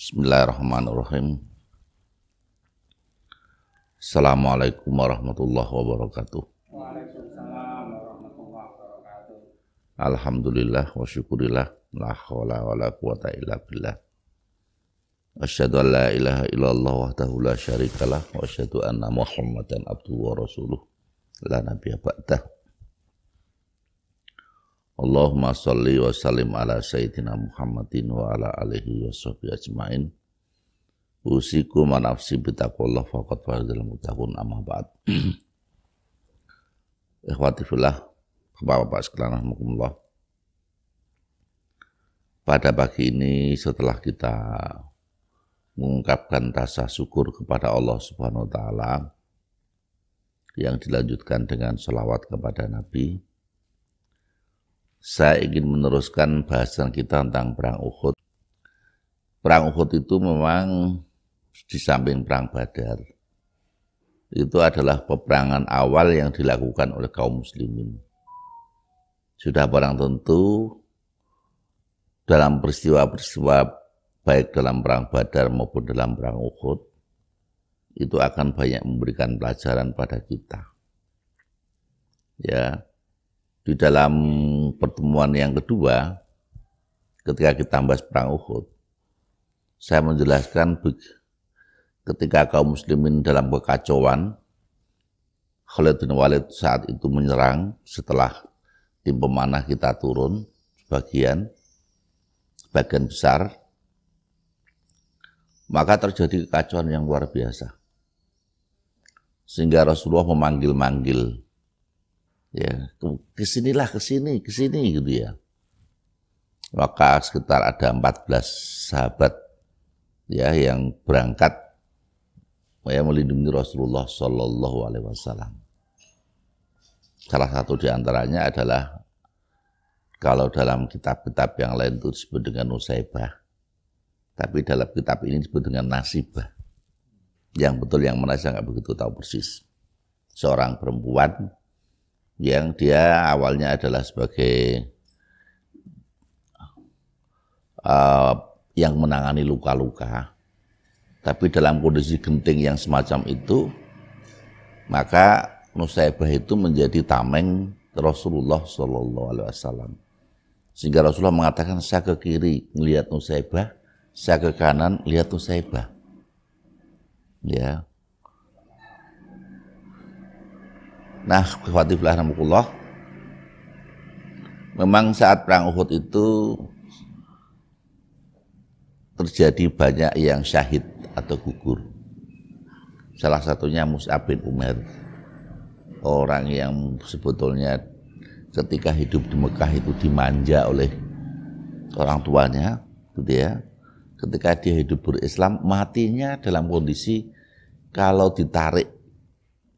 Bismillahirrahmanirrahim. Assalamualaikum warahmatullahi wabarakatuh. Waalaikumsalam warahmatullahi wabarakatuh. Alhamdulillah wa syukurillah. La hawla wa la quwata illa billah. Asyhadu an la ilaha illallah wahdahu la syarikalah wa asyhadu anna Muhammadan abduhu wa rasuluh la nabiyya ba'dah. Allahumma shalli wa sallim ala sayyidina Muhammadin wa ala alihi wa sahbihi ajmain. Usikum wa nafsi bitaqwallah faqad fazal muttaqun, amma ba'd. Ikhwati fillah, Bapak-bapak sekalian rahimakumullah. Pada pagi ini setelah kita mengungkapkan rasa syukur kepada Allah Subhanahu wa taala yang dilanjutkan dengan sholawat kepada Nabi, saya ingin meneruskan bahasan kita tentang perang Uhud. Perang Uhud itu memang di samping perang Badar, itu adalah peperangan awal yang dilakukan oleh kaum muslimin. Sudah barang tentu dalam peristiwa-peristiwa baik dalam perang Badar maupun dalam perang Uhud itu akan banyak memberikan pelajaran pada kita. Ya, di dalam pertemuan yang kedua, ketika kita bahas perang Uhud, saya menjelaskan ketika kaum muslimin dalam kekacauan, Khalid bin Walid saat itu menyerang setelah tim pemanah kita turun sebagian besar, maka terjadi kekacauan yang luar biasa. Sehingga Rasulullah memanggil-manggil, ya, kesinilah, kesini gitu ya. Maka sekitar ada 14 sahabat ya yang berangkat ya melindungi Rasulullah Shallallahu Alaihi Wasallam. Salah satu di antaranya adalah kalau dalam kitab-kitab yang lain itu disebut dengan Nusaibah, tapi dalam kitab ini disebut dengan Nasibah. Yang betul yang mana saya nggak begitu tahu persis. Seorang perempuan yang dia awalnya adalah sebagai yang menangani luka-luka, tapi dalam kondisi genting yang semacam itu, maka Nusaibah itu menjadi tameng Rasulullah Shallallahu Alaihi Wasallam. Sehingga Rasulullah mengatakan, saya ke kiri melihat Nusaibah, saya ke kanan lihat Nusaibah. Ya. Nah, khawatirlah rahmatullah. Memang saat perang Uhud itu terjadi banyak yang syahid atau gugur. Salah satunya Mus'ab bin Umair, orang yang sebetulnya ketika hidup di Mekah itu dimanja oleh orang tuanya, gitu ya. Ketika dia hidup berislam, matinya dalam kondisi kalau ditarik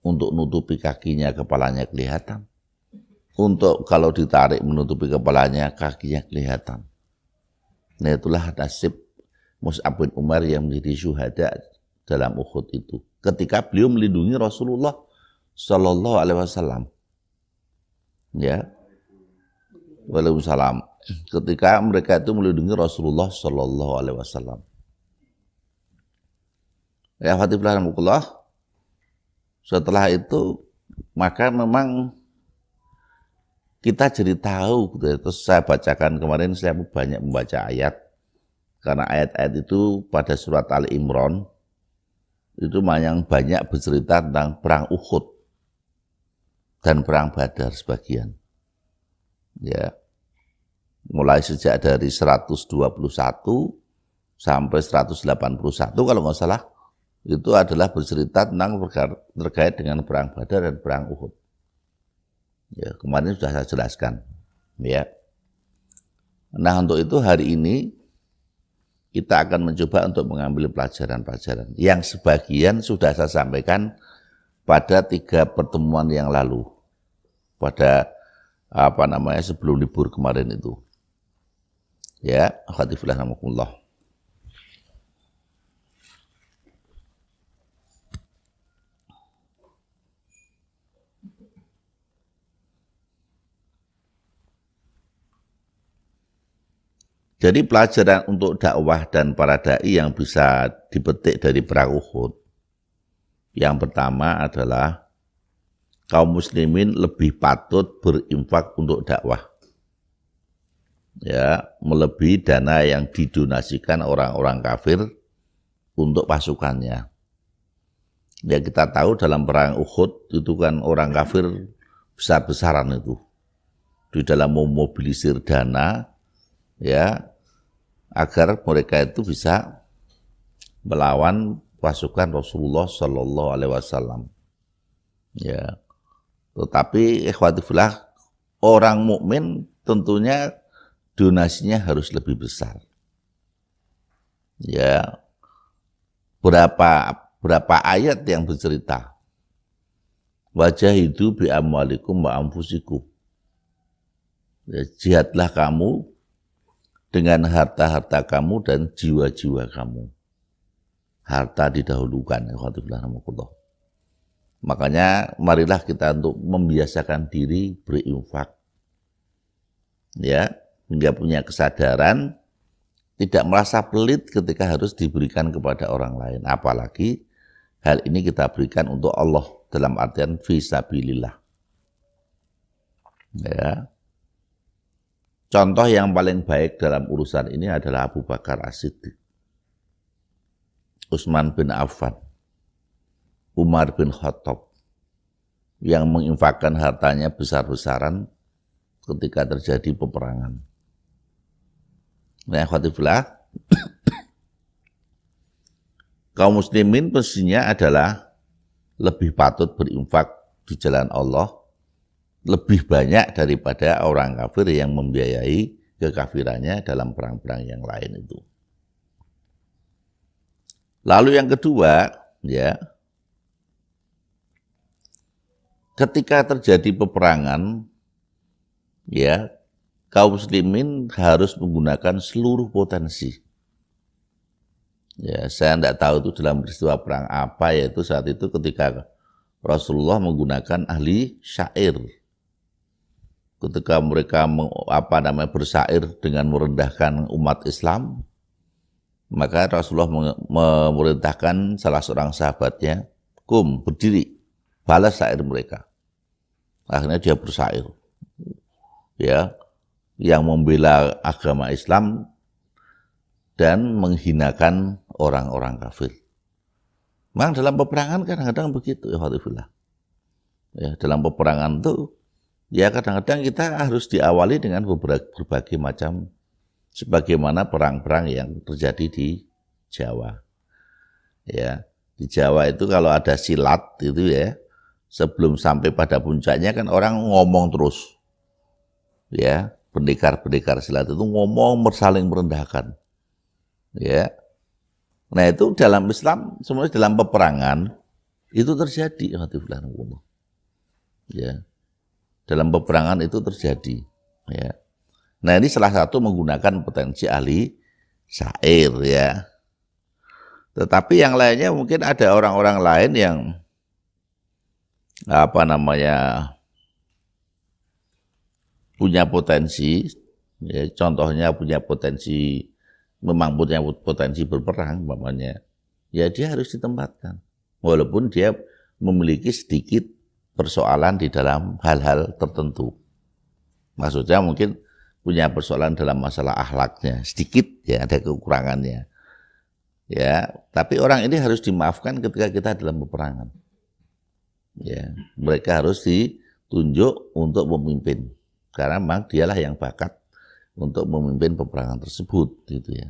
untuk nutupi kakinya, kepalanya kelihatan. Untuk kalau ditarik menutupi kepalanya, kakinya kelihatan. Nah, itulah nasib Mus'ab bin Umair yang menjadi syuhada dalam Uhud itu. Ketika beliau melindungi Rasulullah Shallallahu Alaihi Wasallam. Ya, waalaikumsalam. Ketika mereka itu melindungi Rasulullah Shallallahu Alaihi Wasallam. Ya, Fatihullah. Setelah itu maka memang kita jadi tahu. Terus saya bacakan kemarin, saya banyak membaca ayat karena ayat-ayat itu pada surat Ali Imran itu yang banyak bercerita tentang perang Uhud dan perang Badar sebagian. Ya. Mulai sejak dari 121 sampai 181 kalau nggak salah, itu adalah bercerita tentang terkait dengan perang Badar dan perang Uhud. Ya, kemarin sudah saya jelaskan. Ya. Nah, untuk itu hari ini kita akan mencoba untuk mengambil pelajaran-pelajaran yang sebagian sudah saya sampaikan pada 3 pertemuan yang lalu, pada sebelum libur kemarin itu. Ya, khatifillah rahmatullah. Jadi pelajaran untuk dakwah dan para dai yang bisa dipetik dari perang Uhud. Yang pertama adalah kaum muslimin lebih patut berinfak untuk dakwah. Ya, melebihi dana yang didonasikan orang-orang kafir untuk pasukannya. Ya, kita tahu dalam perang Uhud itu kan orang kafir besar-besaran itu. Di dalam memobilisir dana, ya, agar mereka itu bisa melawan pasukan Rasulullah Shallallahu Alaihi Wasallam. Ya, tetapi ikhwati fillah, orang mukmin tentunya donasinya harus lebih besar. Ya, berapa ayat yang bercerita wajahidu bi amwalikum wa anfusikum. Ya, jihadlah kamu dengan harta-harta kamu dan jiwa-jiwa kamu. Harta didahulukan. Makanya marilah kita untuk membiasakan diri berinfak. Ya, hingga punya kesadaran tidak merasa pelit ketika harus diberikan kepada orang lain. Apalagi hal ini kita berikan untuk Allah dalam artian fisabilillah. Ya. Contoh yang paling baik dalam urusan ini adalah Abu Bakar As-Siddiq, Utsman bin Affan, Umar bin Khattab yang menginfakkan hartanya besar-besaran ketika terjadi peperangan. Nah, khatifillah, kaum muslimin mestinya adalah lebih patut berinfak di jalan Allah lebih banyak daripada orang kafir yang membiayai kekafirannya dalam perang-perang yang lain itu. Lalu yang kedua, ya, ketika terjadi peperangan, ya, kaum muslimin harus menggunakan seluruh potensi. Ya, saya tidak tahu itu dalam peristiwa perang apa, yaitu saat itu ketika Rasulullah menggunakan ahli syair. Ketika mereka bersair dengan merendahkan umat Islam, maka Rasulullah memerintahkan salah seorang sahabatnya, "Kum, berdiri, balas syair mereka." Akhirnya dia bersair, ya, yang membela agama Islam dan menghinakan orang-orang kafir. Memang dalam peperangan kadang-kadang begitu, ya, dalam peperangan itu, ya kadang-kadang kita harus diawali dengan berbagai macam, sebagaimana perang-perang yang terjadi di Jawa. Ya, di Jawa itu kalau ada silat itu, ya, sebelum sampai pada puncaknya kan orang ngomong terus. Ya, pendekar-pendekar silat itu ngomong saling merendahkan. Ya. Nah, itu dalam Islam, semuanya dalam peperangan itu terjadi. Ya. Dalam peperangan itu terjadi. Ya. Nah, ini salah satu menggunakan potensi ahli syair, ya. Tetapi yang lainnya mungkin ada orang-orang lain yang punya potensi, ya, contohnya punya potensi, memang punya potensi berperang, umpamanya, ya dia harus ditempatkan, walaupun dia memiliki sedikit persoalan di dalam hal-hal tertentu. Maksudnya mungkin punya persoalan dalam masalah akhlaknya, sedikit, ya, ada kekurangannya. Ya, tapi orang ini harus dimaafkan ketika kita dalam peperangan. Ya, mereka harus ditunjuk untuk memimpin. Karena memang dialah yang bakat untuk memimpin peperangan tersebut, gitu ya.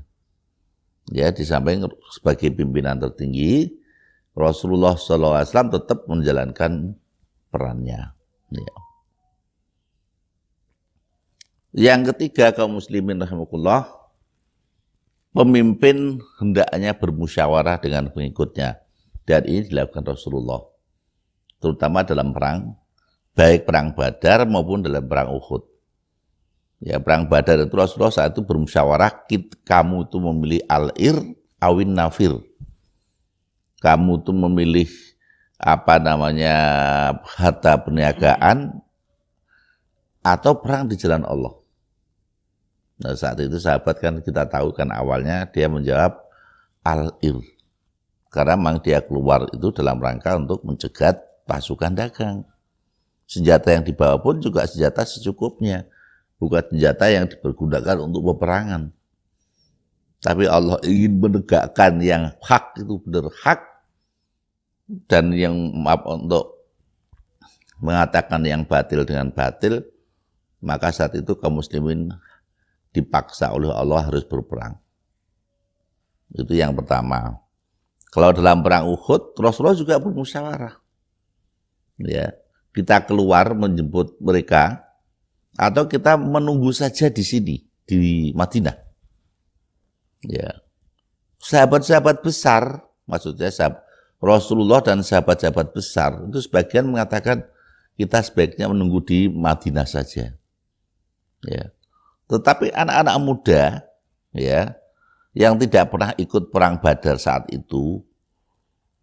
Ya, di samping sebagai pimpinan tertinggi, Rasulullah SAW tetap menjalankan perannya. Ya. Yang ketiga, kaum muslimin rahimakumullah, pemimpin hendaknya bermusyawarah dengan pengikutnya. Dan ini dilakukan Rasulullah, terutama dalam perang, baik perang Badar maupun dalam perang Uhud. Ya, perang Badar itu Rasulullah saat itu bermusyawarah, kamu itu memilih al-ir awin nafir. Kamu itu memilih harta perniagaan atau perang di jalan Allah. Nah, saat itu sahabat kan kita tahu kan awalnya dia menjawab al-ir. Karena memang dia keluar itu dalam rangka untuk mencegat pasukan dagang. Senjata yang dibawa pun juga senjata secukupnya. Bukan senjata yang dipergunakan untuk peperangan. Tapi Allah ingin menegakkan yang hak itu benar hak. Dan yang untuk mengatakan yang batil dengan batil. Maka saat itu kaum muslimin dipaksa oleh Allah harus berperang. Itu yang pertama. Kalau dalam perang Uhud, Rasulullah juga bermusyawarah. Ya, kita keluar menjemput mereka atau kita menunggu saja di sini di Madinah. Ya. Sahabat-sahabat besar, maksudnya Rasulullah dan sahabat-sahabat besar itu sebagian mengatakan kita sebaiknya menunggu di Madinah saja. Ya. Tetapi anak-anak muda ya yang tidak pernah ikut perang Badar saat itu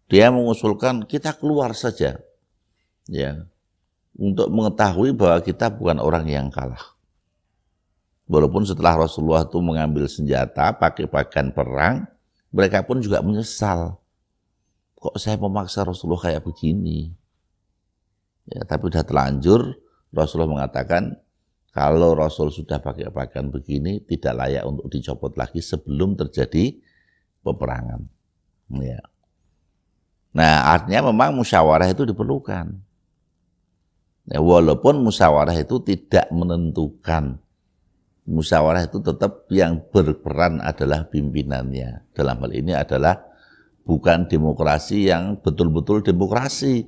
dia mengusulkan kita keluar saja ya untuk mengetahui bahwa kita bukan orang yang kalah. Walaupun setelah Rasulullah itu mengambil senjata pakai pakaian perang, mereka pun juga menyesal. Kok saya memaksa Rasulullah kayak begini? Ya, tapi sudah terlanjur Rasulullah mengatakan kalau Rasul sudah pakai pakaian begini, tidak layak untuk dicopot lagi sebelum terjadi peperangan. Ya. Nah, artinya memang musyawarah itu diperlukan. Ya, walaupun musyawarah itu tidak menentukan. Musyawarah itu tetap yang berperan adalah pimpinannya. Dalam hal ini adalah bukan demokrasi yang betul-betul demokrasi.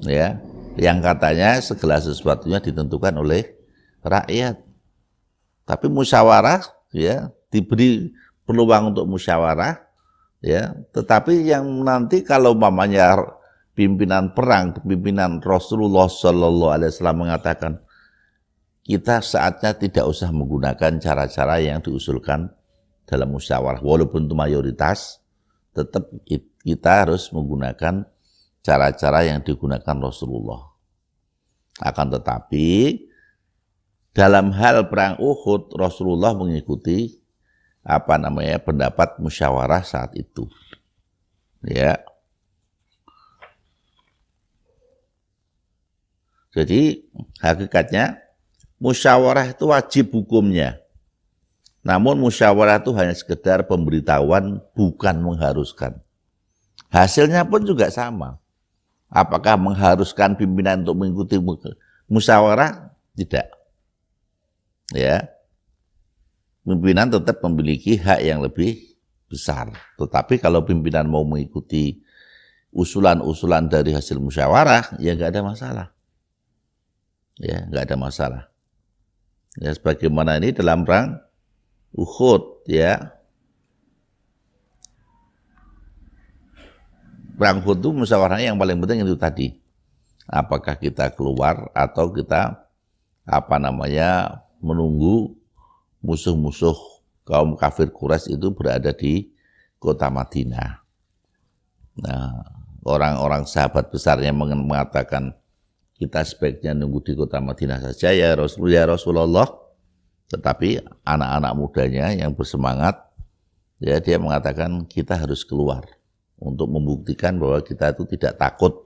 Ya, yang katanya segala sesuatunya ditentukan oleh rakyat. Tapi musyawarah ya diberi peluang untuk musyawarah ya, tetapi yang nanti kalau mamanya pimpinan perang, pimpinan Rasulullah SAW mengatakan kita saatnya tidak usah menggunakan cara-cara yang diusulkan dalam musyawarah, walaupun itu mayoritas, tetap kita harus menggunakan cara-cara yang digunakan Rasulullah. Akan tetapi dalam hal perang Uhud, Rasulullah mengikuti pendapat musyawarah saat itu. Ya. Jadi hakikatnya musyawarah itu wajib hukumnya. Namun musyawarah itu hanya sekedar pemberitahuan, bukan mengharuskan. Hasilnya pun juga sama. Apakah mengharuskan pimpinan untuk mengikuti musyawarah? Tidak. Ya, pimpinan tetap memiliki hak yang lebih besar. Tetapi kalau pimpinan mau mengikuti usulan-usulan dari hasil musyawarah, ya nggak ada masalah. Ya, nggak ada masalah. Ya, sebagaimana ini dalam perang Uhud, ya. Perang Uhud itu musyawarahnya yang paling penting itu tadi. Apakah kita keluar atau kita menunggu musuh-musuh kaum kafir Quraisy itu berada di kota Madinah. Nah, orang-orang sahabat besarnya mengatakan kita sebaiknya nunggu di kota Madinah saja ya Rasulullah. Tetapi anak-anak mudanya yang bersemangat ya dia mengatakan kita harus keluar untuk membuktikan bahwa kita itu tidak takut.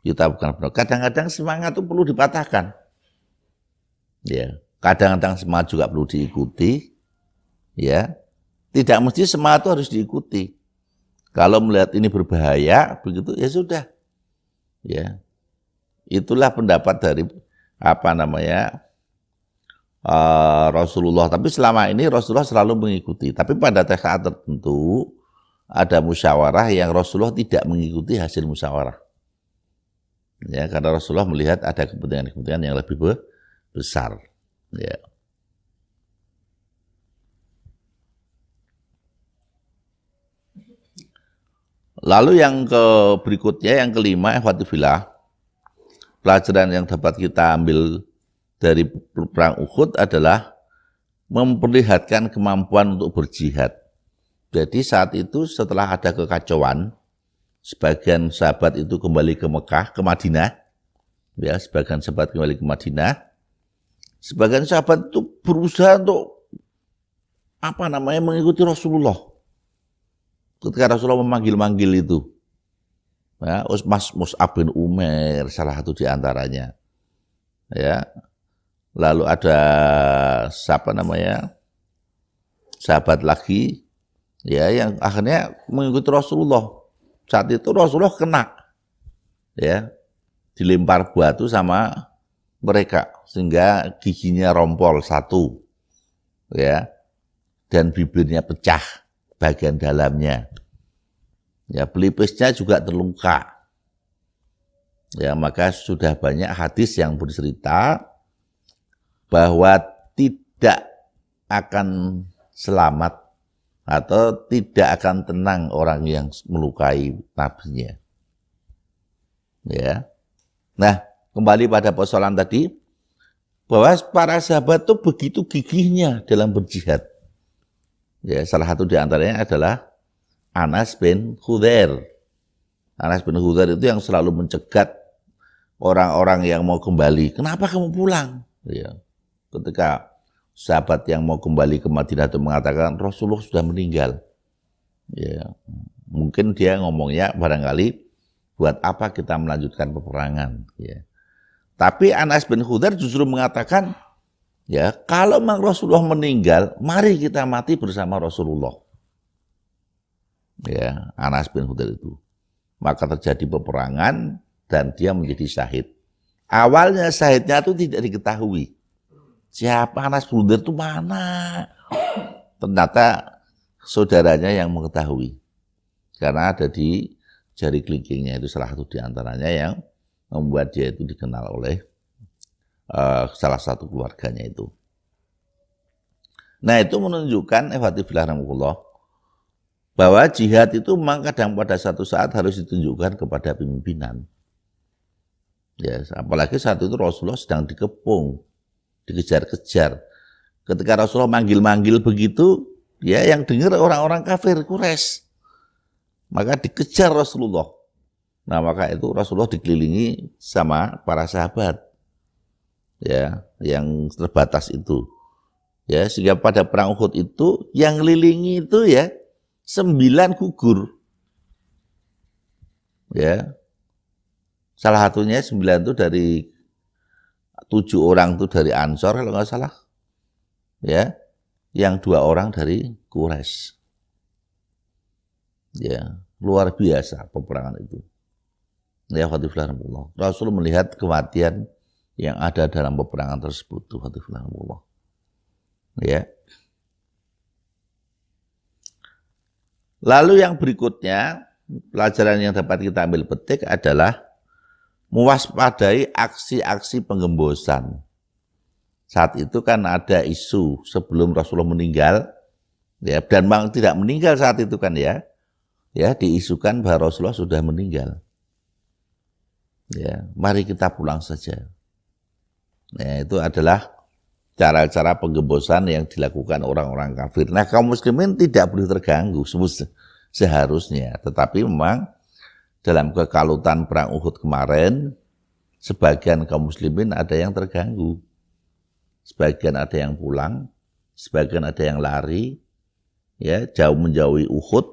Kita bukan benar. Kadang-kadang semangat itu perlu dipatahkan. Ya, kadang-kadang semangat juga perlu diikuti, ya. Tidak mesti semangat itu harus diikuti. Kalau melihat ini berbahaya, begitu ya sudah, ya. Itulah pendapat dari Rasulullah. Tapi selama ini Rasulullah selalu mengikuti. Tapi pada saat tertentu ada musyawarah yang Rasulullah tidak mengikuti hasil musyawarah. Ya, karena Rasulullah melihat ada kepentingan-kepentingan yang lebih besar. Ya. Lalu yang berikutnya, yang kelima, ikhwatifillah, pelajaran yang dapat kita ambil dari perang Uhud adalah memperlihatkan kemampuan untuk berjihad. Jadi saat itu setelah ada kekacauan, sebagian sahabat itu kembali ke Mekah, ke Madinah, ya, sebagian sahabat kembali ke Madinah, Sebagian sahabat itu berusaha untuk mengikuti Rasulullah. Ketika Rasulullah memanggil-manggil itu, ya, Mus'ab bin Umair salah satu di antaranya, ya. Lalu ada sahabat lagi, ya, yang akhirnya mengikuti Rasulullah. Saat itu Rasulullah kena, ya, dilempar batu sama mereka sehingga giginya rompol satu, ya, dan bibirnya pecah bagian dalamnya. Ya, pelipisnya juga terluka. Ya, maka sudah banyak hadis yang bercerita bahwa tidak akan selamat atau tidak akan tenang orang yang melukai nabinya. Ya. Nah, kembali pada persoalan tadi, bahwa para sahabat itu begitu gigihnya dalam berjihad. Ya, salah satu di antaranya adalah Anas bin Khudair. Anas bin Khudair itu yang selalu mencegat orang-orang yang mau kembali. Kenapa kamu pulang? Ya. Ketika sahabat yang mau kembali ke Madinah itu mengatakan Rasulullah sudah meninggal. Ya. Mungkin dia ngomongnya barangkali buat apa kita melanjutkan peperangan. Ya. Tapi Anas bin Khudair justru mengatakan, ya, kalau memang Rasulullah meninggal, mari kita mati bersama Rasulullah. Ya, Anas bin Khudair itu. Maka terjadi peperangan dan dia menjadi syahid. Awalnya syahidnya itu tidak diketahui. Siapa Anas bin Khudair itu mana? Ternyata saudaranya yang mengetahui. Karena ada di jari kelingkingnya itu salah satu di antaranya yang membuat dia itu dikenal oleh salah satu keluarganya itu. Nah, itu menunjukkan bahwa jihad itu memang kadang pada satu saat harus ditunjukkan kepada pimpinan. Ya, apalagi saat itu Rasulullah sedang dikepung, dikejar-kejar. Ketika Rasulullah manggil-manggil begitu, ya, yang dengar orang-orang kafir Quraisy. Maka dikejar Rasulullah. Nah, maka itu Rasulullah dikelilingi sama para sahabat, ya, yang terbatas itu. Ya, sehingga pada perang Uhud itu yang ngelilingi itu, ya, 9 gugur. Ya. Salah satunya 9 itu dari 7 orang itu dari Ansor kalau nggak salah. Ya. Yang 2 orang dari Quraisy. Ya, luar biasa peperangan itu. Ya, Fatihullah. Rasul melihat kematian yang ada dalam peperangan tersebut. Fatihullah. Ya. Lalu yang berikutnya, pelajaran yang dapat kita ambil petik adalah mewaspadai aksi-aksi penggembosan. Saat itu kan ada isu sebelum Rasulullah meninggal, ya, dan memang tidak meninggal saat itu kan, ya, diisukan bahwa Rasulullah sudah meninggal. Ya, mari kita pulang saja. Ya, itu adalah cara-cara penggembosan yang dilakukan orang-orang kafir. Nah, kaum muslimin tidak boleh terganggu seharusnya. Tetapi memang dalam kekalutan perang Uhud kemarin, sebagian kaum muslimin ada yang terganggu. Sebagian ada yang pulang, sebagian ada yang lari, ya, jauh menjauhi Uhud,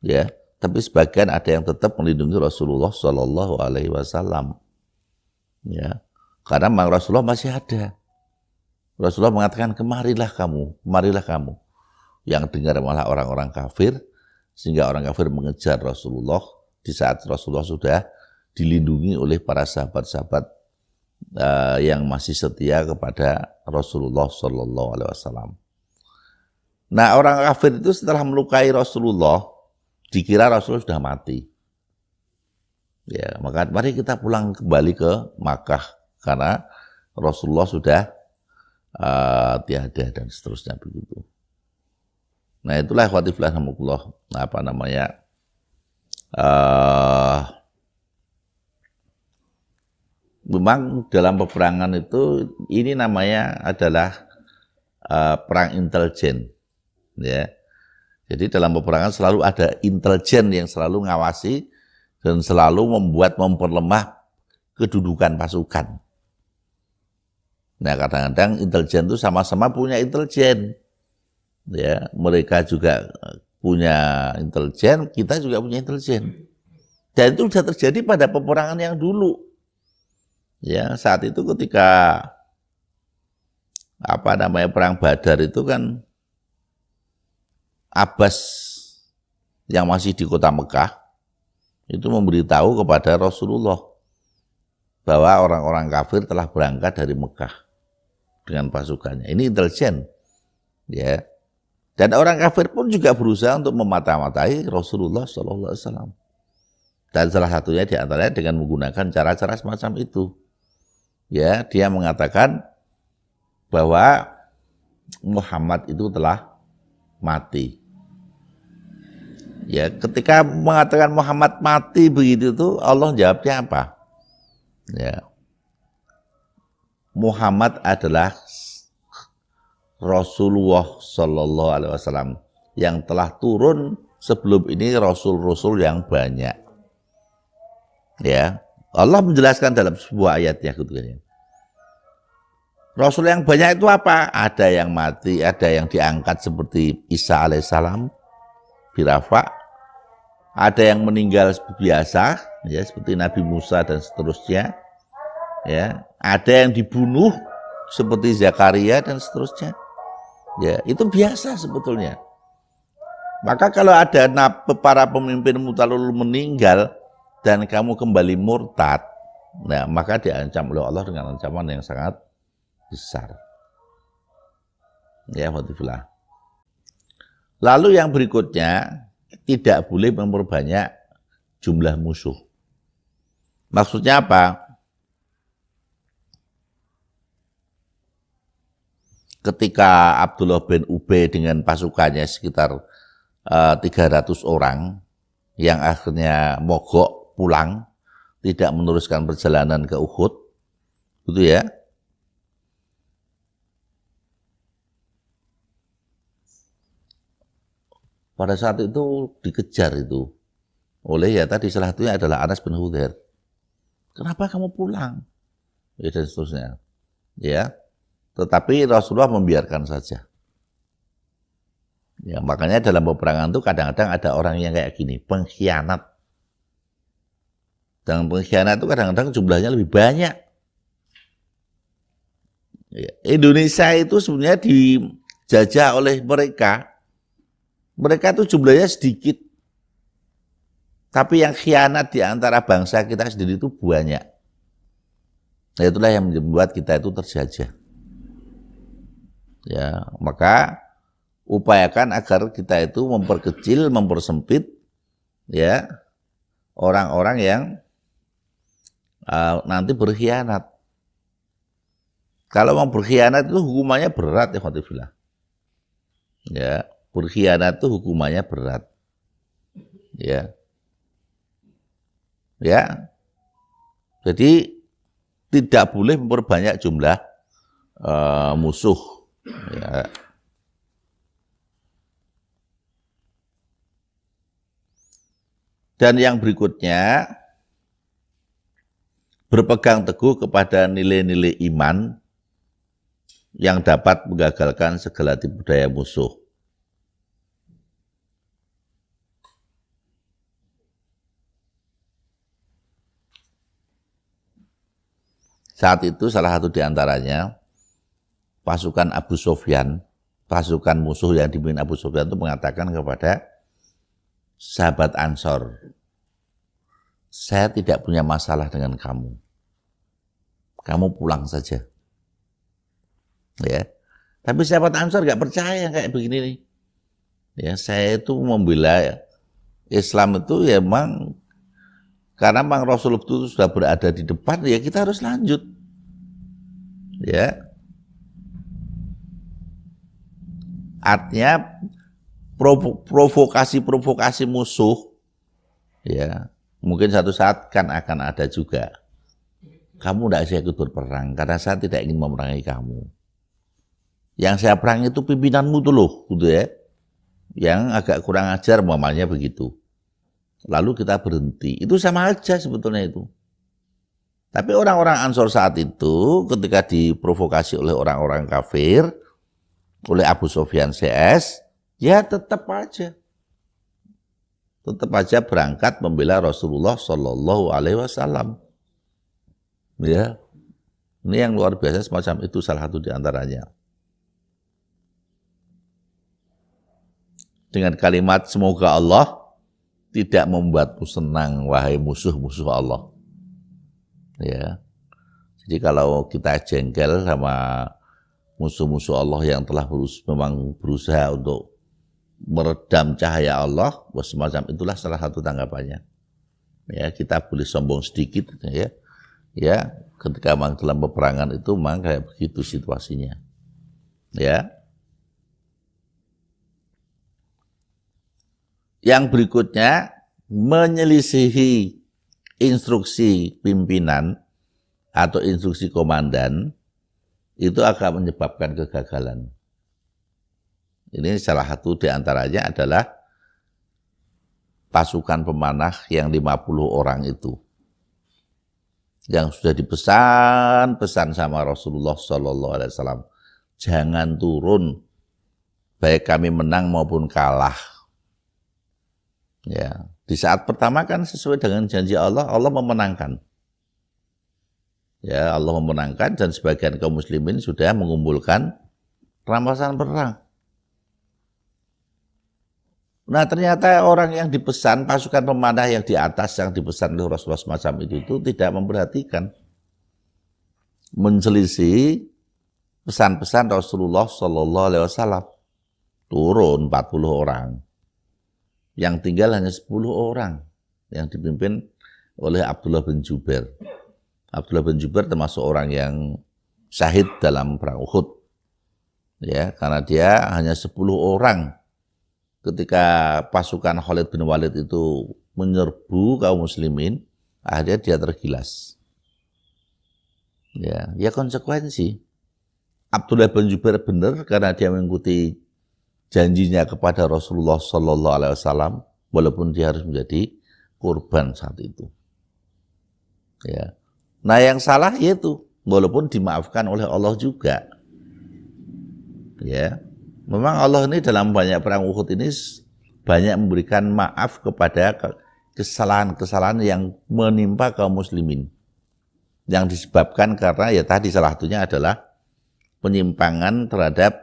ya. Tapi sebagian ada yang tetap melindungi Rasulullah Shallallahu Alaihi Wasallam, ya. Karena memang Rasulullah masih ada. Rasulullah mengatakan, kemarilah kamu. Yang dengar malah orang-orang kafir, sehingga orang kafir mengejar Rasulullah di saat Rasulullah sudah dilindungi oleh para sahabat-sahabat yang masih setia kepada Rasulullah Sallallahu Alaihi Wasallam. Nah, orang kafir itu setelah melukai Rasulullah, dikira Rasulullah sudah mati. Ya, maka mari kita pulang kembali ke Makkah karena Rasulullah sudah tiada dan seterusnya begitu. Nah, itulah memang dalam peperangan itu ini namanya adalah perang intelijen, ya. Jadi dalam peperangan selalu ada intelijen yang selalu ngawasi dan selalu memperlemah kedudukan pasukan. Nah, kadang-kadang intelijen itu sama-sama punya intelijen. Ya, mereka juga punya intelijen, kita juga punya intelijen. Dan itu sudah terjadi pada peperangan yang dulu. Ya, saat itu ketika perang Badar itu kan Abbas yang masih di kota Mekah itu memberitahu kepada Rasulullah bahwa orang-orang kafir telah berangkat dari Mekah dengan pasukannya. Ini intelijen, ya. Dan orang kafir pun juga berusaha untuk memata-matai Rasulullah SAW. Dan salah satunya diantaranya dengan menggunakan cara-cara semacam itu. Ya, dia mengatakan bahwa Muhammad itu telah mati. Ya, ketika mengatakan Muhammad mati begitu tuh, Allah jawabnya apa? Ya, Muhammad adalah Rasulullah Shallallahu Alaihi Wasallam yang telah turun sebelum ini rasul-rasul yang banyak. Ya, Allah menjelaskan dalam sebuah ayatnya gitu kan. Rasul yang banyak itu apa? Ada yang mati, ada yang diangkat seperti Isa alaihissalam, Birafa, ada yang meninggal biasa, ya seperti Nabi Musa dan seterusnya, ya ada yang dibunuh seperti Zakaria dan seterusnya, ya itu biasa sebetulnya. Maka kalau ada para pemimpin mutalalu meninggal dan kamu kembali murtad, nah maka diancam oleh Allah dengan ancaman yang sangat besar. Ya, Fatifullah. Lalu yang berikutnya, tidak boleh memperbanyak jumlah musuh. Maksudnya apa? Ketika Abdullah bin Ubay dengan pasukannya sekitar 300 orang yang akhirnya mogok pulang, tidak meneruskan perjalanan ke Uhud, gitu ya. Pada saat itu dikejar itu oleh ya tadi salah satunya adalah Anas bin Hudzair. Kenapa kamu pulang? Ya, dan seterusnya. Ya, tetapi Rasulullah membiarkan saja. Ya, makanya dalam peperangan itu kadang-kadang ada orang yang kayak gini, pengkhianat. Dan pengkhianat itu kadang-kadang jumlahnya lebih banyak. Ya, Indonesia itu sebenarnya dijajah oleh mereka. Mereka itu jumlahnya sedikit. Tapi yang khianat di antara bangsa kita sendiri itu banyak. Nah, itulah yang membuat kita itu terjajah. Ya, maka upayakan agar kita itu memperkecil, mempersempit ya orang-orang yang nanti berkhianat. Kalau mau berkhianat itu hukumannya berat ya Fatifullah. Ya, berkhianat itu hukumannya berat. Ya. Ya. Jadi tidak boleh memperbanyak jumlah musuh. Ya. Dan yang berikutnya, berpegang teguh kepada nilai-nilai iman yang dapat menggagalkan segala tipu daya musuh. Saat itu salah satu diantaranya pasukan Abu Sufyan, pasukan musuh yang dipimpin Abu Sufyan itu mengatakan kepada sahabat Ansor, saya tidak punya masalah dengan kamu. Kamu pulang saja. Ya. Tapi sahabat Ansor nggak percaya kayak begini nih. Ya, saya itu membela Islam itu ya memang karena memang Rasulullah itu sudah berada di depan, ya kita harus lanjut. Ya. Artinya provokasi musuh, ya mungkin satu saat kan akan ada juga. Kamu tidak saya ikut berperang karena saya tidak ingin memerangi kamu. Yang saya perang itu pimpinanmu tuh loh, gitu ya. Yang agak kurang ajar, mamanya begitu. Lalu kita berhenti. Itu sama aja sebetulnya itu. Tapi orang-orang Ansor saat itu ketika diprovokasi oleh orang-orang kafir, oleh Abu Sufyan CS, ya tetap aja berangkat membela Rasulullah Shallallahu Alaihi Wasallam. Ya, ini yang luar biasa semacam itu salah satu di antaranya. Dengan kalimat semoga Allah tidak membuatmu senang wahai musuh-musuh Allah. Ya. Jadi kalau kita jengkel sama musuh-musuh Allah yang telah memang berusaha untuk meredam cahaya Allah, semacam itulah salah satu tanggapannya. Ya, kita boleh sombong sedikit ya. Ya, ketika memang dalam peperangan itu memang kayak begitu situasinya. Ya. Yang berikutnya menyelisihi instruksi pimpinan atau instruksi komandan itu akan menyebabkan kegagalan. Ini salah satu di antaranya adalah pasukan pemanah yang 50 orang itu. Yang sudah dipesan sama Rasulullah SAW. Jangan turun, baik kami menang maupun kalah. Ya, di saat pertama kan sesuai dengan janji Allah, Allah memenangkan. Ya, Allah memenangkan dan sebagian kaum muslimin sudah mengumpulkan rampasan perang. Nah, ternyata orang yang dipesan, pasukan pemanah yang di atas yang dipesan oleh Rasulullah semacam itu tidak memperhatikan, menselisih pesan-pesan Rasulullah Shallallahu Alaihi Wasallam. Turun 40 orang. Yang tinggal hanya 10 orang yang dipimpin oleh Abdullah bin Jubair. Abdullah bin Jubair termasuk orang yang syahid dalam perang Uhud. Ya, karena dia hanya 10 orang ketika pasukan Khalid bin Walid itu menyerbu kaum muslimin, akhirnya dia tergilas. Ya konsekuensi. Abdullah bin Jubair benar karena dia mengikuti janjinya kepada Rasulullah Sallallahu Alaihi Wasallam, walaupun dia harus menjadi korban saat itu. Ya. Nah yang salah yaitu walaupun dimaafkan oleh Allah juga. Ya, memang Allah ini dalam banyak perang Uhud ini banyak memberikan maaf kepada kesalahan-kesalahan yang menimpa kaum muslimin, yang disebabkan karena ya tadi salah satunya adalah penyimpangan terhadap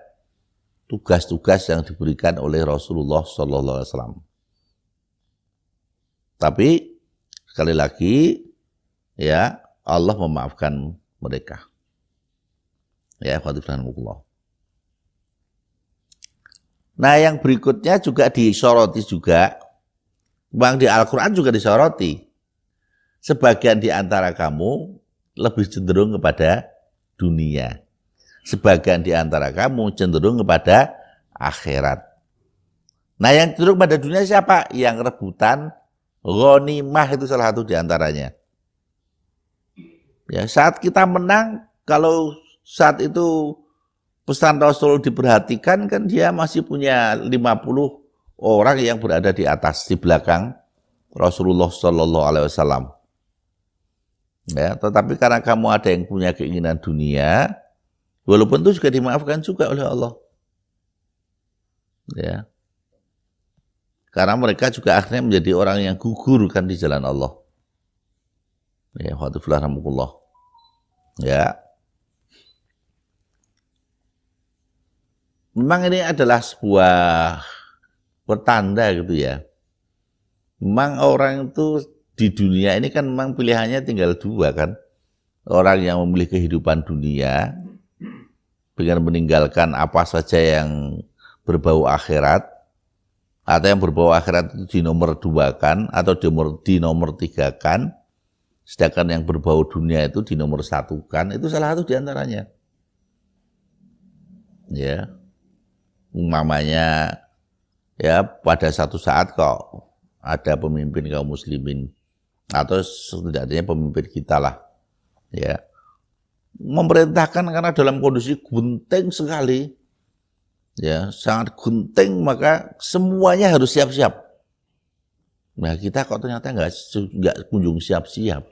tugas-tugas yang diberikan oleh Rasulullah Sallallahu Alaihi Wasallam. Tapi sekali lagi ya Allah memaafkan mereka. Ya, khatifanullah. Nah, yang berikutnya juga disoroti juga, bang di Al-Quran juga disoroti. Sebagian di antara kamu lebih cenderung kepada dunia. Sebagian di antara kamu cenderung kepada akhirat. Nah yang cenderung pada dunia siapa? Yang rebutan ghanimah itu salah satu di antaranya. Ya, saat kita menang, kalau saat itu pesan Rasul diperhatikan kan dia masih punya 50 orang yang berada di atas, di belakang Rasulullah Sallallahu Alaihi Wasallam. Ya, tetapi karena kamu ada yang punya keinginan dunia, walaupun itu juga dimaafkan juga oleh Allah. Ya. Karena mereka juga akhirnya menjadi orang yang gugur kan di jalan Allah. Ya, alhamdulillah. Ya. Memang ini adalah sebuah pertanda gitu ya. Memang orang itu di dunia ini kan memang pilihannya tinggal dua kan. Orang yang memilih kehidupan dunia dengan meninggalkan apa saja yang berbau akhirat, atau yang berbau akhirat itu dinomor duakan atau dinomor tigakan, sedangkan yang berbau dunia itu dinomor satukan, itu salah satu diantaranya. Ya, umpamanya ya pada satu saat kok ada pemimpin kaum muslimin atau setidaknya pemimpin kita lah, ya memerintahkan karena dalam kondisi genting sekali, ya sangat genting, maka semuanya harus siap-siap. Nah kita kok ternyata nggak kunjung siap-siap,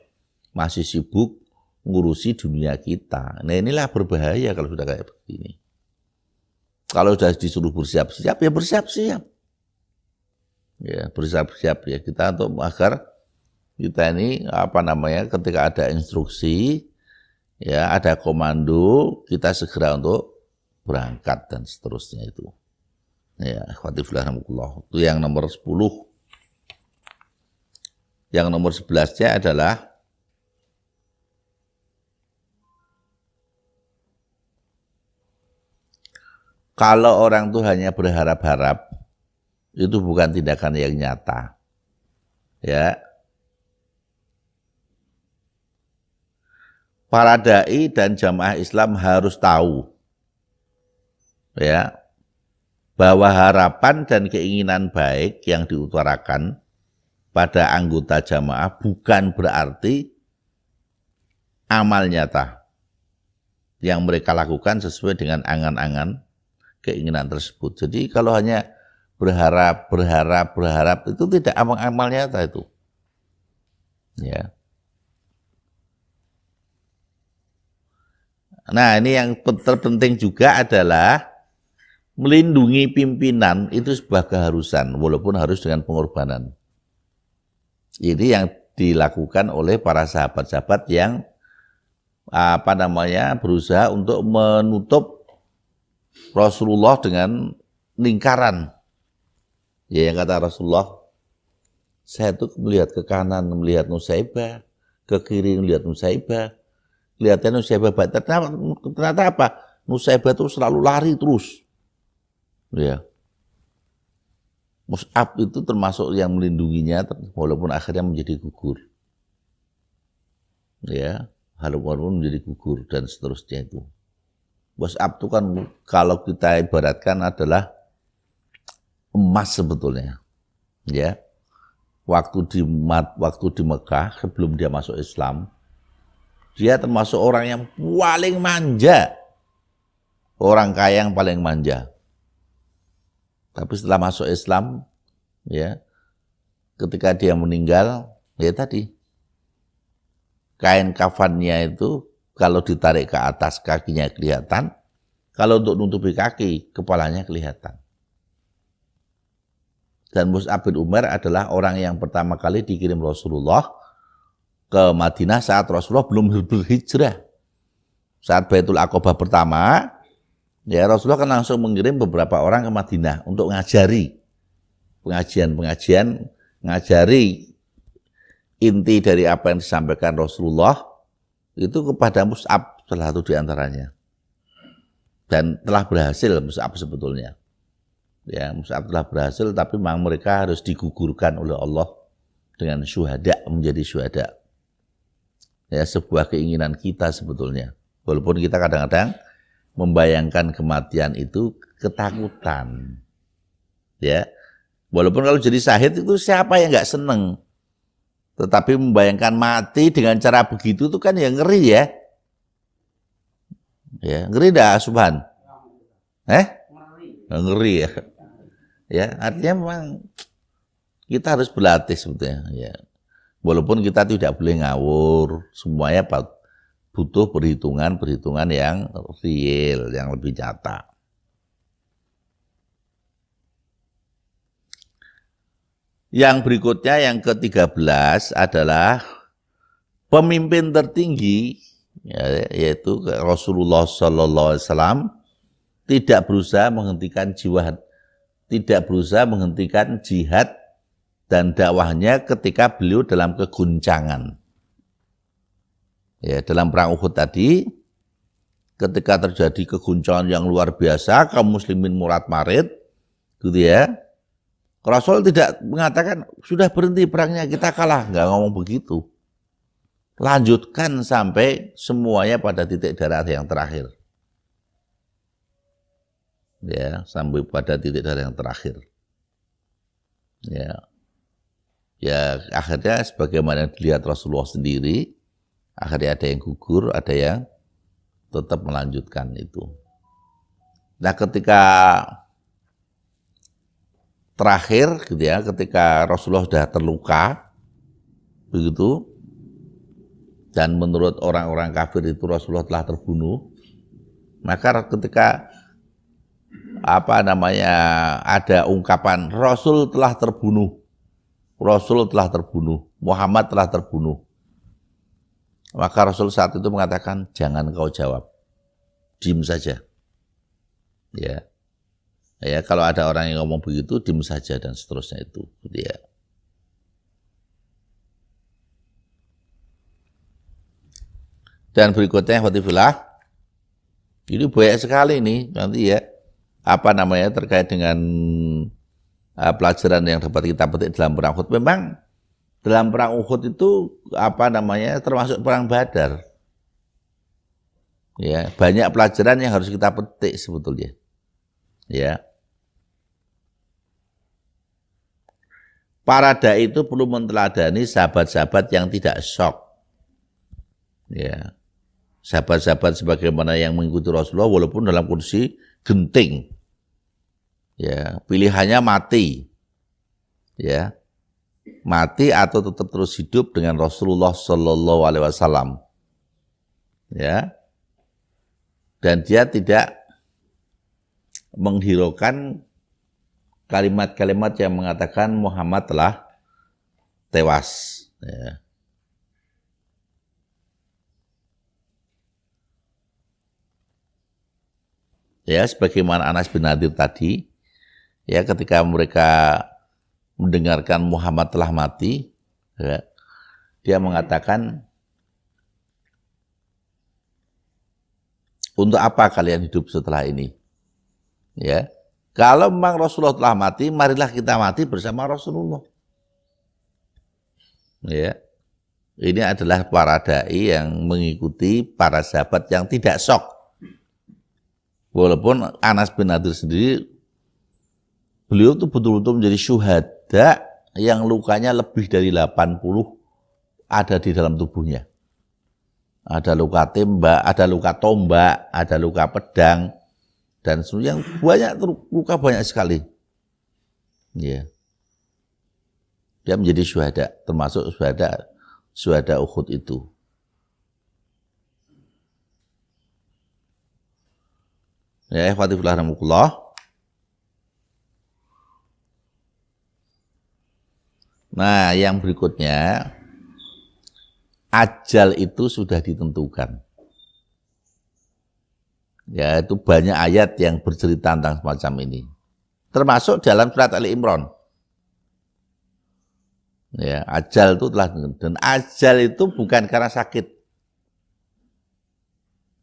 masih sibuk ngurusi dunia kita. Nah inilah berbahaya kalau sudah kayak begini. Kalau sudah disuruh bersiap-siap, ya bersiap-siap. Ya bersiap-siap ya kita untuk agar kita ini ketika ada instruksi, ya ada komando, kita segera untuk berangkat dan seterusnya itu. Ya, akhwatifillah, itu yang nomor 10. Yang nomor 11-nya adalah kalau orang itu hanya berharap-harap, itu bukan tindakan yang nyata. Ya. Para dai dan jamaah Islam harus tahu ya bahwa harapan dan keinginan baik yang diutarakan pada anggota jamaah bukan berarti amal nyata yang mereka lakukan sesuai dengan angan-angan keinginan tersebut. Jadi kalau hanya berharap itu tidak amal nyata itu. Ya. Nah, ini yang terpenting juga adalah melindungi pimpinan itu sebuah keharusan, walaupun harus dengan pengorbanan. Ini yang dilakukan oleh para sahabat-sahabat yang berusaha untuk menutup Rasulullah dengan lingkaran. Ya, yang kata Rasulullah, saya tuh melihat ke kanan melihat Nusaibah, ke kiri melihat Nusaibah. Kelihatannya Nusaibah baik. Ternyata apa? Nusaibah itu selalu lari terus. Ya. Mus'ab itu termasuk yang melindunginya walaupun akhirnya menjadi gugur. Ya, walaupun menjadi gugur dan seterusnya itu. Mus'ab itu kan kalau kita ibaratkan adalah emas sebetulnya. Ya. Waktu di Mekah sebelum dia masuk Islam, dia termasuk orang yang paling manja. Orang kaya yang paling manja. Tapi setelah masuk Islam, ya, ketika dia meninggal, ya tadi, kain kafannya itu kalau ditarik ke atas kakinya kelihatan, kalau untuk nutupi kaki, kepalanya kelihatan. Dan Mus'ab bin Umair adalah orang yang pertama kali dikirim Rasulullah ke Madinah saat Rasulullah belum berhijrah. Saat Baitul Aqabah pertama, ya Rasulullah kan langsung mengirim beberapa orang ke Madinah untuk ngajari pengajian, ngajari inti dari apa yang disampaikan Rasulullah itu kepada Mus'ab, salah satu di antaranya. Dan telah berhasil Mus'ab sebetulnya. Ya, Mus'ab telah berhasil, tapi memang mereka harus digugurkan oleh Allah dengan syuhada, menjadi syuhada. Ya, sebuah keinginan kita sebetulnya. Walaupun kita kadang-kadang membayangkan kematian itu ketakutan. Ya. Walaupun kalau jadi syahid itu siapa yang nggak seneng. Tetapi membayangkan mati dengan cara begitu itu kan ya ngeri ya. Ya, ngeri dah Subhan. Ngeri ya. Ya, artinya memang kita harus berlatih sebetulnya, ya. Walaupun kita tidak boleh ngawur, semuanya butuh perhitungan yang real, yang lebih nyata. Yang berikutnya, yang ke-13 adalah pemimpin tertinggi, ya, yaitu Rasulullah SAW, tidak berusaha menghentikan jihad dan dakwahnya ketika beliau dalam keguncangan. Ya, dalam perang Uhud tadi, ketika terjadi keguncangan yang luar biasa, kaum muslimin murat-marit, gitu ya. Rasul tidak mengatakan, sudah berhenti perangnya, kita kalah. Nggak ngomong begitu. Lanjutkan sampai semuanya pada titik darah yang terakhir. Ya, sampai pada titik darah yang terakhir. Ya, akhirnya sebagaimana yang dilihat Rasulullah sendiri, akhirnya ada yang gugur, ada yang tetap melanjutkan itu. Nah, ketika terakhir gitu ya, ketika Rasulullah sudah terluka begitu dan menurut orang-orang kafir itu Rasulullah telah terbunuh, maka ketika ada ungkapan Rasul telah terbunuh, Muhammad telah terbunuh, maka Rasul saat itu mengatakan jangan kau jawab, diam saja. Ya, kalau ada orang yang ngomong begitu, diam saja dan seterusnya itu. Ya. Dan berikutnya Fatifillah, ini banyak sekali nih nanti ya, terkait dengan pelajaran yang dapat kita petik dalam perang Uhud. Memang dalam perang Uhud itu termasuk perang Badar. Ya, banyak pelajaran yang harus kita petik sebetulnya. Ya. Para dai itu perlu menteladani sahabat-sahabat yang tidak syok. Ya. Sahabat-sahabat sebagaimana yang mengikuti Rasulullah walaupun dalam kondisi genting. Ya, pilihannya mati. Ya. Mati atau tetap terus hidup dengan Rasulullah sallallahu alaihi wasallam. Ya. Dan dia tidak menghiraukan kalimat-kalimat yang mengatakan Muhammad telah tewas. Ya. Ya, sebagaimana Anas bin Nadir tadi, ya ketika mereka mendengarkan Muhammad telah mati, ya, dia mengatakan, untuk apa kalian hidup setelah ini? Ya, kalau memang Rasulullah telah mati, marilah kita mati bersama Rasulullah. Ya, ini adalah para dai yang mengikuti para sahabat yang tidak syok. Walaupun Anas bin Nadir sendiri, beliau itu betul-betul menjadi syuhada yang lukanya lebih dari 80 ada di dalam tubuhnya. Ada luka tembak, ada luka tombak, ada luka pedang, dan yang banyak luka banyak sekali. Ya. Dia menjadi syuhada, termasuk syuhada Uhud itu. Ya, ikhwatifillah rahmatullah. Nah, yang berikutnya, ajal itu sudah ditentukan. Ya, itu banyak ayat yang bercerita tentang semacam ini. Termasuk dalam surat Ali Imran. Ya, ajal itu telah ditentukan. Dan ajal itu bukan karena sakit.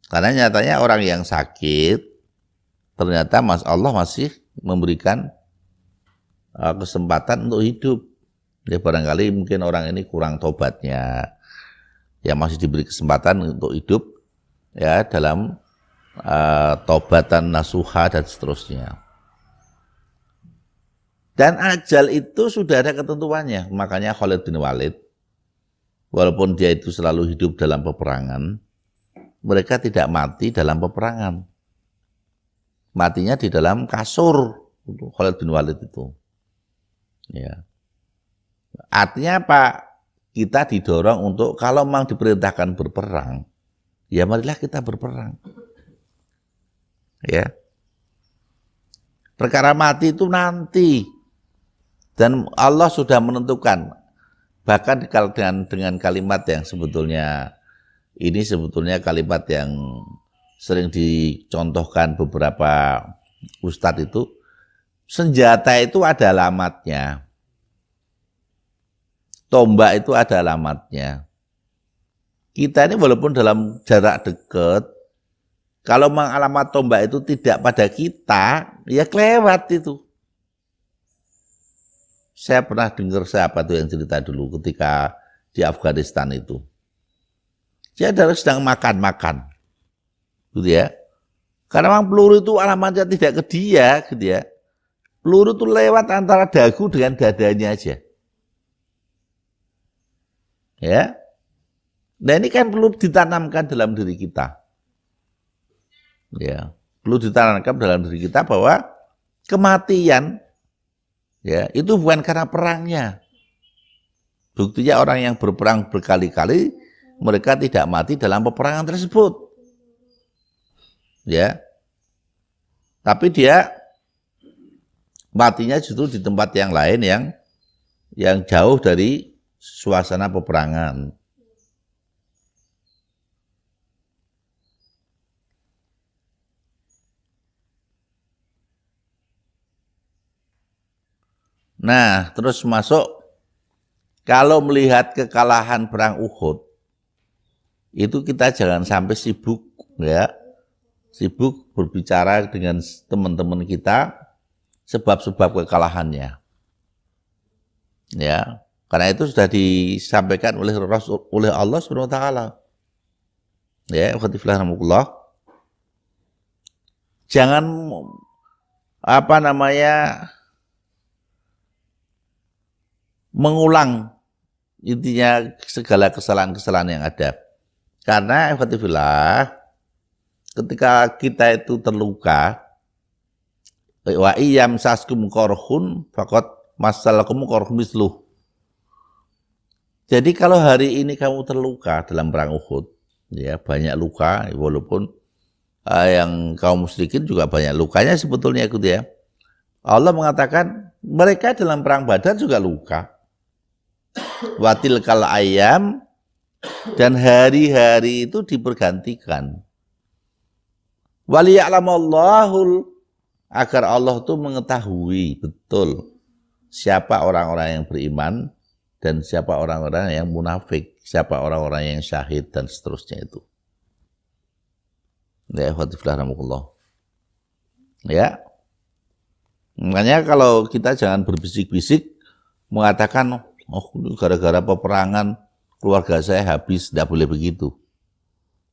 Karena nyatanya orang yang sakit, ternyata Allah masih memberikan kesempatan untuk hidup. Ya, barangkali mungkin orang ini kurang tobatnya, ya masih diberi kesempatan untuk hidup ya dalam tobatan nasuha dan seterusnya. Dan ajal itu sudah ada ketentuannya. Makanya Khalid bin Walid, walaupun dia itu selalu hidup dalam peperangan, mereka tidak mati dalam peperangan. Matinya di dalam kasur. Khalid bin Walid itu. Ya. Artinya apa? Kita didorong untuk kalau memang diperintahkan berperang, ya marilah kita berperang. Ya. Perkara mati itu nanti. Dan Allah sudah menentukan. Bahkan dengan kalimat yang sebetulnya kalimat yang sering dicontohkan beberapa ustadz itu, senjata itu ada alamatnya. Tombak itu ada alamatnya. Kita ini walaupun dalam jarak dekat, kalau memang alamat tombak itu tidak pada kita, ya kelewat itu. Saya pernah dengar siapa tuh yang cerita dulu ketika di Afghanistan itu. Dia sedang makan-makan. Gitu ya. Karena memang peluru itu alamatnya tidak ke dia, gitu ya. Peluru itu lewat antara dagu dengan dadanya aja. Ya. Nah, ini kan perlu ditanamkan dalam diri kita. Ya, perlu ditanamkan dalam diri kita bahwa kematian ya, itu bukan karena perangnya. Buktinya orang yang berperang berkali-kali mereka tidak mati dalam peperangan tersebut. Ya. Tapi dia matinya justru di tempat yang lain yang jauh dari suasana peperangan. Nah, terus masuk, kalau melihat kekalahan perang Uhud, itu kita jangan sampai sibuk, ya, sibuk berbicara dengan teman-teman kita sebab-sebab kekalahannya. Ya, karena itu sudah disampaikan oleh Allah Subhanahu wa taala. Ya, khatifillah. Jangan mengulang intinya segala kesalahan-kesalahan yang ada. Karena khatifillah, ketika kita itu terluka, wa iyam saskum korhun fakot masalakum korhun misluh. Jadi kalau hari ini kamu terluka dalam perang Uhud, ya banyak luka, walaupun yang kaum musyrikin juga banyak lukanya sebetulnya itu ya. Allah mengatakan mereka dalam perang Badar juga luka. Watil kal ayam, dan hari-hari itu dipergantikan. Waliya'lamallahul, agar Allah itu mengetahui betul siapa orang-orang yang beriman dan siapa orang-orang yang munafik, siapa orang-orang yang syahid dan seterusnya itu. Ya, makanya kalau kita jangan berbisik-bisik mengatakan, oh gara-gara peperangan keluarga saya habis, tidak boleh begitu.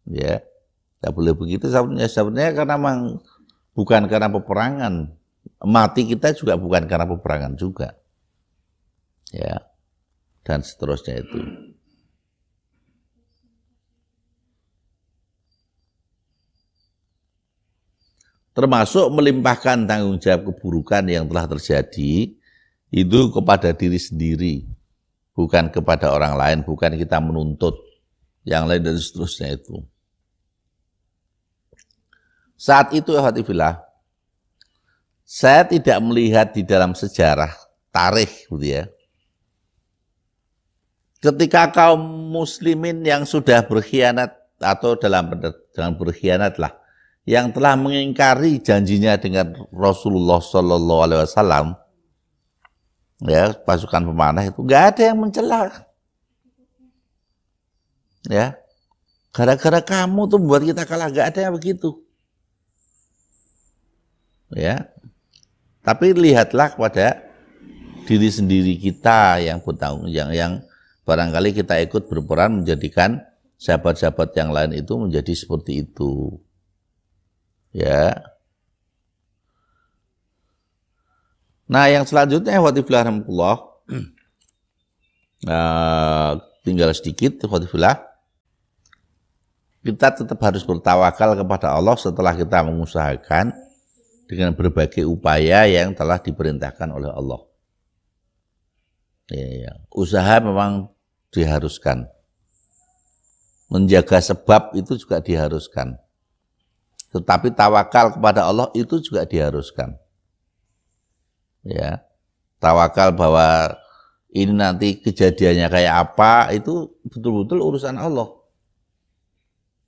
Ya, tidak boleh begitu. Sebenarnya karena memang bukan karena peperangan, mati kita juga bukan karena peperangan juga. Ya, dan seterusnya itu. Termasuk melimpahkan tanggung jawab keburukan yang telah terjadi itu kepada diri sendiri, bukan kepada orang lain, bukan kita menuntut yang lain dan seterusnya itu. Saat itu alhamdulillah, saya tidak melihat di dalam sejarah tarikh gitu ya. Ketika kaum muslimin yang sudah berkhianat atau jangan berkhianat lah, yang telah mengingkari janjinya dengan Rasulullah Sallallahu Alaihi Wasallam, ya pasukan pemanah itu nggak ada yang mencela, ya gara-gara kamu tuh buat kita kalah, nggak ada yang begitu, ya. Tapi lihatlah kepada diri sendiri kita yang bertanggung, yang barangkali kita ikut berperan menjadikan sahabat-sahabat yang lain itu menjadi seperti itu, ya. Nah, yang selanjutnya wadifillah, tinggal sedikit wadifillah, kita tetap harus bertawakal kepada Allah setelah kita mengusahakan dengan berbagai upaya yang telah diperintahkan oleh Allah. Ya. Usaha memang diharuskan, menjaga sebab itu juga diharuskan, tetapi tawakal kepada Allah itu juga diharuskan. Ya, tawakal bahwa ini nanti kejadiannya kayak apa itu betul-betul urusan Allah.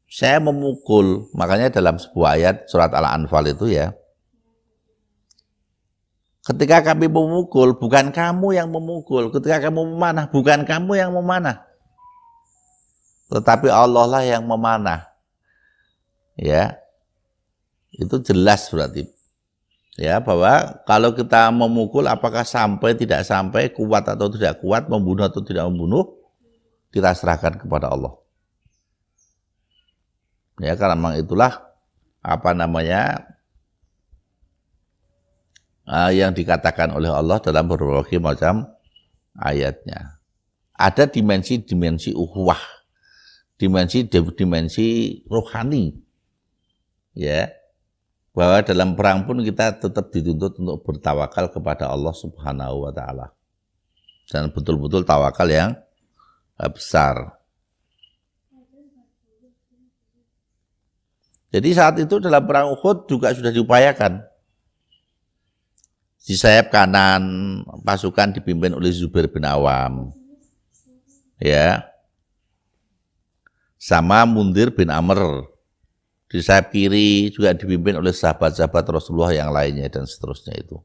Saya memukul, makanya dalam sebuah ayat surat Al-Anfal itu ya, ketika kami memukul bukan kamu yang memukul, ketika kamu memanah bukan kamu yang memanah, tetapi Allah lah yang memanah. Ya, itu jelas berarti. Ya, bahwa kalau kita memukul apakah sampai tidak sampai, kuat atau tidak kuat, membunuh atau tidak membunuh, kita serahkan kepada Allah. Ya, karena memang itulah yang dikatakan oleh Allah dalam berbagai macam ayatnya. Ada dimensi-dimensi ukhuwah, dimensi rohani. Ya. Bahwa dalam perang pun kita tetap dituntut untuk bertawakal kepada Allah Subhanahu wa taala. Dan betul-betul tawakal yang besar. Jadi saat itu dalam perang Uhud juga sudah diupayakan. Di sayap kanan pasukan dipimpin oleh Zubair bin Awam. Ya. Sama Mundir bin Amr. Di sayap kiri juga dipimpin oleh sahabat-sahabat Rasulullah yang lainnya dan seterusnya itu.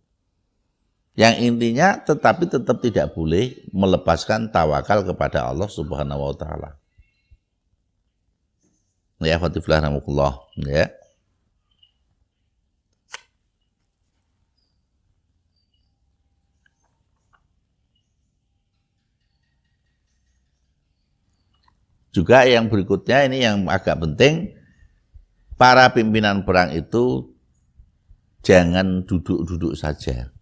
Yang intinya tetapi tetap tidak boleh melepaskan tawakal kepada Allah Subhanahu wa taala. Ya, fatiflah rahmatullah, ya. Juga yang berikutnya ini yang agak penting, para pimpinan perang itu jangan duduk-duduk saja.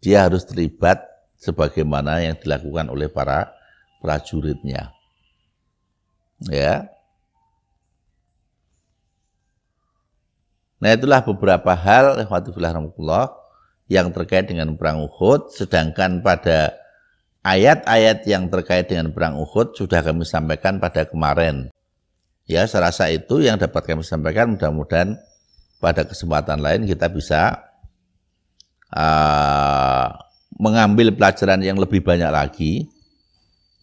Dia harus terlibat sebagaimana yang dilakukan oleh para prajuritnya. Ya. Nah, itulah beberapa hal yang terkait dengan perang Uhud, sedangkan pada ayat-ayat yang terkait dengan perang Uhud sudah kami sampaikan pada kemarin. Ya, saya rasa itu yang dapat kami sampaikan. Mudah-mudahan pada kesempatan lain kita bisa mengambil pelajaran yang lebih banyak lagi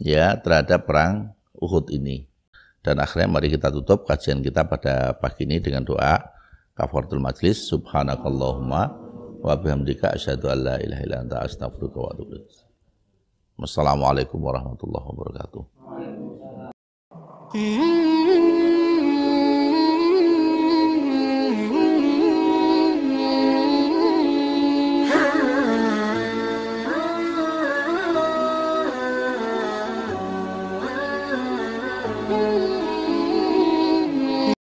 ya terhadap perang Uhud ini. Dan akhirnya mari kita tutup kajian kita pada pagi ini dengan doa kafaratul majlis. Subhanakallahumma wa bihamdika asyhadu an la ilaha illa anta astaghfiruka wa atubu ilaik. Wassalamualaikum warahmatullahi wabarakatuh. Hmm.